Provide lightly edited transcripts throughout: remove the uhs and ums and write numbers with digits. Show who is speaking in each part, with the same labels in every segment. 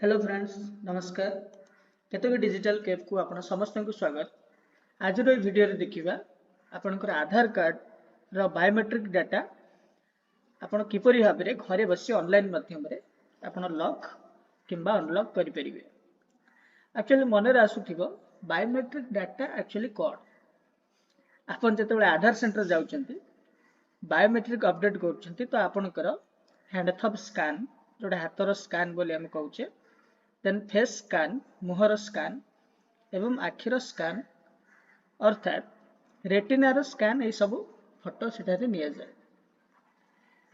Speaker 1: Hello friends नमस्कार केतक digital Kaif को आपण समस्त को स्वागत। आज वीडियो रे देखिबा आपनकर आधार कार्ड रो बायोमेट्रिक डाटा आपण किपरि भाबे रे घरे बसी ऑनलाइन माध्यम रे आपण लॉक किंबा अनलॉक करि परिबे। एक्चुअली मन रे आसुथिबो बायोमेट्रिक डाटा एक्चुअली कोड आपण जतबे आधार सेंटर जाउचंती बायोमेट्रिक अपडेट करउचंती तो आपनकर हैंड थंब स्कैन जोडा हाथर स्कैन बोली हम कहउचे, देन फेस स्कैन मुहर स्कैन एवं आखिर स्कैन अर्थात रेटिनार स्कैन ये सब फोटो सेठारे निया जाए।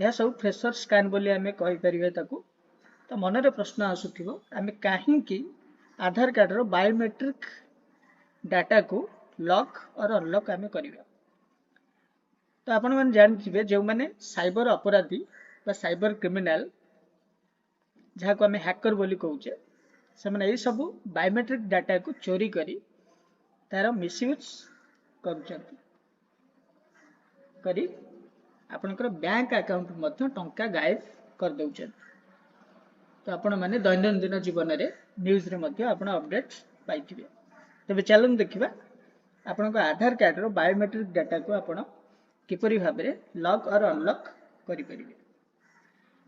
Speaker 1: यह सब फेसर स्कैन बोली आमे कहि परिबे ताकू। तो मन रे प्रश्न आसुथिबो आमे काहे कि आधार कार्ड रो बायोमेट्रिक डाटा को लॉक और अनलॉक आमे करिबा। तो आपण मन जानथिबे जो माने साइबर अपराधी बा साइबर क्रिमिनल जहाँ को आमे हैकर बोली कहउचे, से माने ए सब बायोमेट्रिक डाटा को चोरी करी तार मिसयूज करूचंती करी आपनकर बैंक अकाउंट मध्ये टंका गायब कर दउचंती। तो आपण माने दैनंदिन जीवन रे न्यूज रे मध्ये आपण अपडेट पाइथिबे। तबे चलन देखिबा आपनकर आधार कार्ड रो बायोमेट्रिक डाटा को आपण किपरि भाबे लॉक और अनलॉक करि परिबे।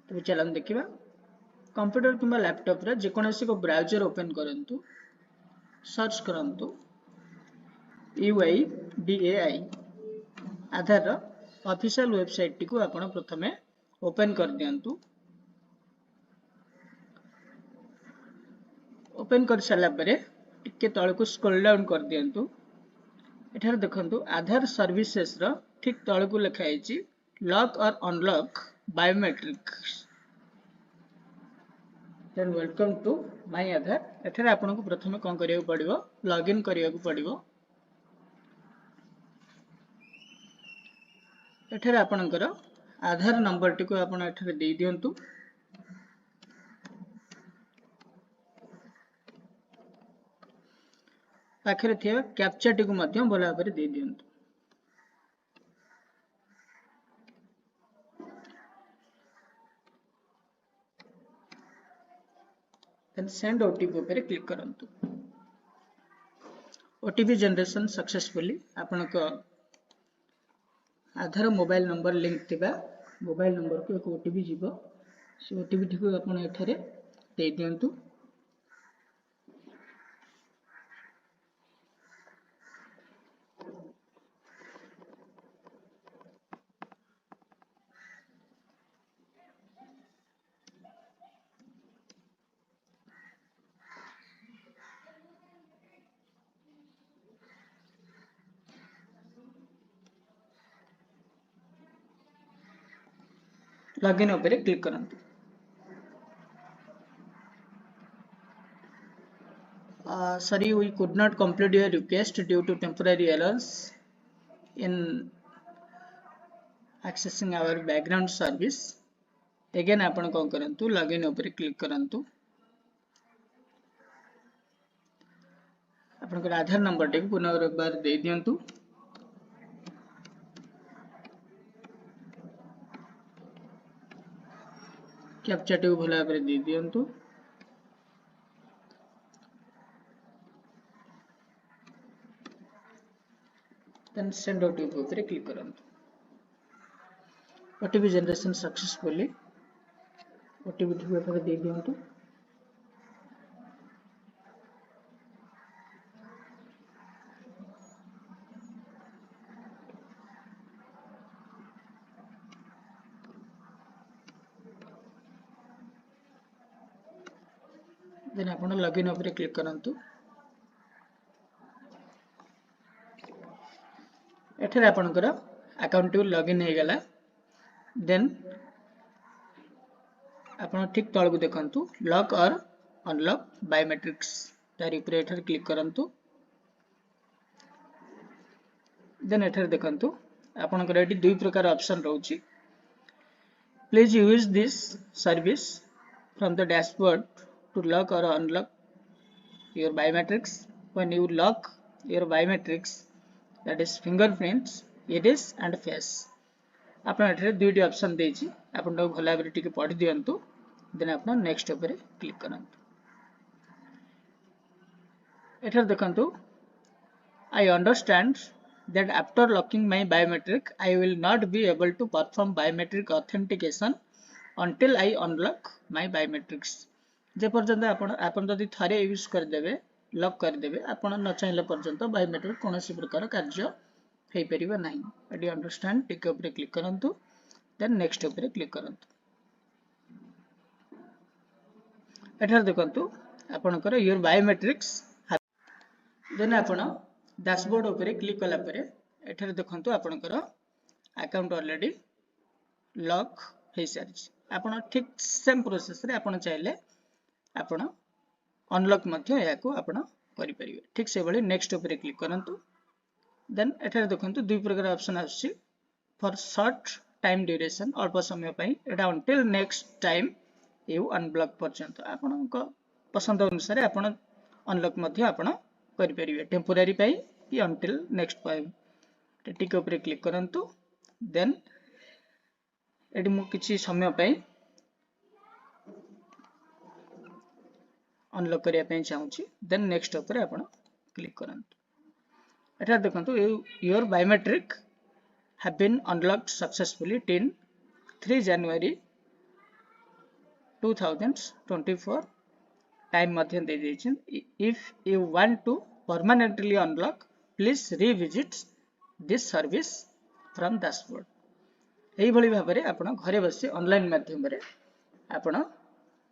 Speaker 1: तबे चलन देखिबा कंप्यूटर किंबा लैपटॉप रे जेकोनोसी को ब्राउजर ओपन करंतु, सर्च करंतु UIDAI आधार ऑफिशियल वेबसाइट को आपण प्रथमे ओपन कर दियंतु। ओपन कर साला परे टिके तळ को स्क्रॉल डाउन कर दियंतु। एठार देखंतु आधार सर्विसेज रो ठीक तळ को लिखा हैछि लॉक और unlock biometric. Then welcome to my Aadhaar. एठारे आपन को प्रथमे कोन करिया पड़िबो, लॉगिन करिया को पड़िबो। एठारे आपनकर आधार नंबर टी को आपन एठारे दे दियंतु। पाखरे थिया कैप्चा टी को माध्यम भला भाबरे दे दियंतु। देन सेंड ओटीपी पर क्लिक करंतु। ओटीपी जनरेशन सक्सेसफुली आपनक आधार मोबाइल नंबर लिंक थिबा मोबाइल नंबर को एक ओटीपी जीवो। से ओटीपी टी को आपन एठारे दे दियंतु। लॉगिन पर क्लिक करंतु। Sorry, we could not complete your request due to temporary errors in accessing our background service. Again आपण कोन करंतु लॉगिन ऊपर क्लिक करंतु। आपनकर आधार नंबर टे पुनः एक बार दे दियंतु। कैप्चा टे भला भाबरे दे दियंतु। देन सेंड ओटीपी ऊपर क्लिक करंतु। OTP generation successfully OTP T ऊपर दे दियंतु। देन आपण लॉगिन ऊपर क्लिक करंतु। एठारे आपनकर अकाउंट टू लॉगिन हे गला। देन आपण ठीक तळ को देखंतु लॉक और अनलॉक बायोमेट्रिक्स तारि ऊपर एठारे क्लिक करंतु। देन एठारे देखंतु आपनकर एठी दुई प्रकार ऑप्शन रहउची। Please use this service from the dashboard to lock or unlock your biometrics. When you lock your biometrics, that is fingerprints, iris and face, आपण एठरे दुईटी ऑप्शन देछि। आपण भला भाबरे टिके पढि दियंतु। देन आपण नेक्स्ट ऊपर क्लिक करंतु। एठर देखंतु I understand that after locking my biometric I will not be able to perform biometric authentication until I unlock my biometrics जे पर्यंत आपण जदि थरे यूज कर देबे लॉक कर देबे आपण न चाहले पर्यंत बायोमेट्रिक कोनोसी प्रकार कार्य हेई परिबा नाही एडी अंडरस्टैंड टिक ऊपर क्लिक करंतु देन नेक्स्ट ऊपर क्लिक करंतु एठर देखंतु आपनकर योर बायोमेट्रिक्स देन आपण डैशबोर्ड ऊपर क्लिक कला परे एठर देखंतु आपनकर अकाउंट ऑलरेडी लॉक हे सारी आपण ठीक सेम प्रोसेस रे आपण चाहले आपण अनलॉक मध्य याको आपण करि परिबे ठीक से बळी नेक्स्ट ऊपर क्लिक करंतु देन एठर देखंतु दुई प्रकार ऑप्शन आछि फॉर शॉर्ट टाइम ड्यूरेशन अल्प समय पई एटा until next time you unblock पर्यंत आपनक पसंद अनुसार आपण अनलॉक मध्य आपण करि परिबे टेम्पोररी पई कि अंटिल नेक्स्ट टाइम टिक ऊपर क्लिक करंतु देन एडी मु किछि समय पई अनलॉक करिया पई चाहूची देन नेक्स्ट ऊपर आपण क्लिक करंतु एटा देखंतु your biometric have been unlocked successfully till 3 January 2024 time मध्य दे देछन if you want to permanently unlock please revisit this service from dashboard एही भली भाबरे आपण घरे बसी ऑनलाइन माध्यम रे आपण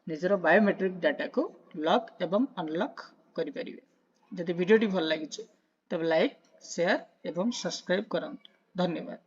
Speaker 1: निजर बायोमेट्रिक डाटा को लॉक एवं अनलॉक करि परिबे जदि वीडियो टी भल लागि तब लाइक शेयर एवं सब्सक्राइब करंतु धन्यवाद।